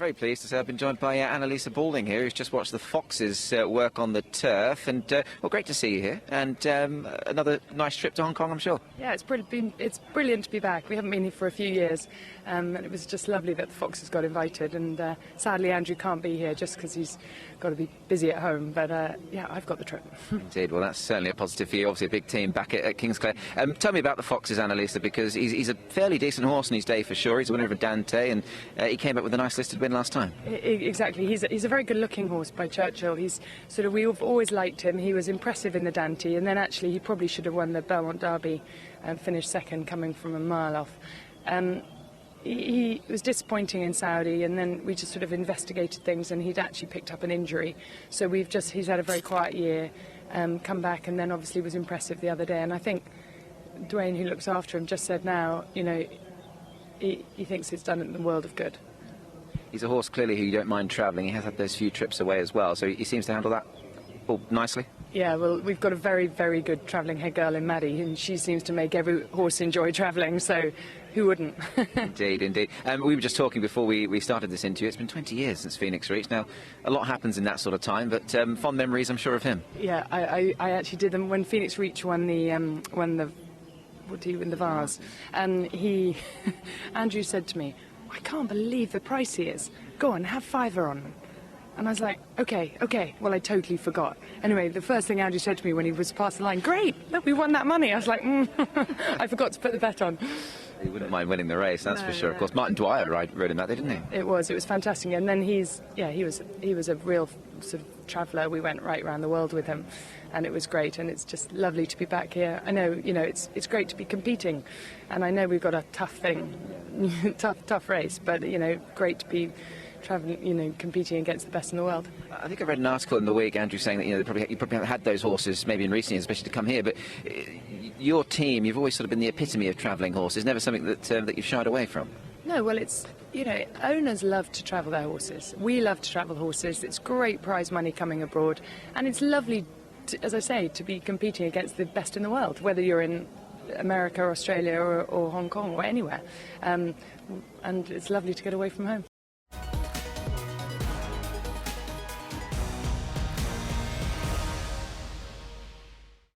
Very pleased to say I've been joined by Annalisa Balding here, who's just watched the Foxes work on the turf. And, well, great to see you here. And another nice trip to Hong Kong, I'm sure. Yeah, it's brilliant to be back. We haven't been here for a few years. And it was just lovely that the Foxes got invited. And sadly, Andrew can't be here just because he's got to be busy at home. But, yeah, I've got the trip. Indeed. Well, that's certainly a positive for you. Obviously, a big team back at Kingsclere. Tell me about the Foxes, Annalisa, because he's a fairly decent horse in his day for sure. He's a winner of a Dante, and he came back with a nice listed win last time. Exactly. He's a very good-looking horse by Churchill. We've always liked him. He was impressive in the Dante, and then actually he probably should have won the Belmont Derby and finished second, coming from a mile off. He was disappointing in Saudi, and then we just sort of investigated things, and he'd actually picked up an injury. So he's had a very quiet year, come back, and then obviously was impressive the other day. And I think Dwayne, who looks after him, just said now, you know, he thinks it's done the world of good. He's a horse, clearly, who you don't mind travelling. He has had those few trips away as well, so he seems to handle that all nicely. Yeah, well, we've got a very, very good travelling head girl in Maddie, and she seems to make every horse enjoy travelling, so who wouldn't? Indeed, indeed. We were just talking before we started this interview. It's been 20 years since Phoenix Reach. Now, a lot happens in that sort of time, but fond memories, I'm sure, of him. Yeah, I actually did them when Phoenix Reach won the Vase, and Andrew said to me, "I can't believe the price he is. Go on, have £5 on them." And I was like, okay. Well, I totally forgot. Anyway, the first thing Andrew said to me when he was past the line, "Great, look, we won that money." I was like, I forgot to put the bet on. He wouldn't mind winning the race, that's for sure. Of course, Martin Dwyer rode him that day, didn't he? It was fantastic. And then he was a real sort of traveller. We went right around the world with him, and it was great. And it's just lovely to be back here. I know, you know, it's great to be competing, and I know we've got a tough thing, tough race, but you know, great to be traveling, you know, competing against the best in the world. I think I read an article in the week, Andrew, saying that you probably haven't had those horses maybe in recent years, especially to come here. But your team, you've always sort of been the epitome of travelling horses. Never something that you've shied away from. No, well, it's, you know, owners love to travel their horses. We love to travel horses. It's great prize money coming abroad, and it's lovely, as I say, to be competing against the best in the world, whether you're in America, Australia, or Hong Kong, or anywhere. And it's lovely to get away from home.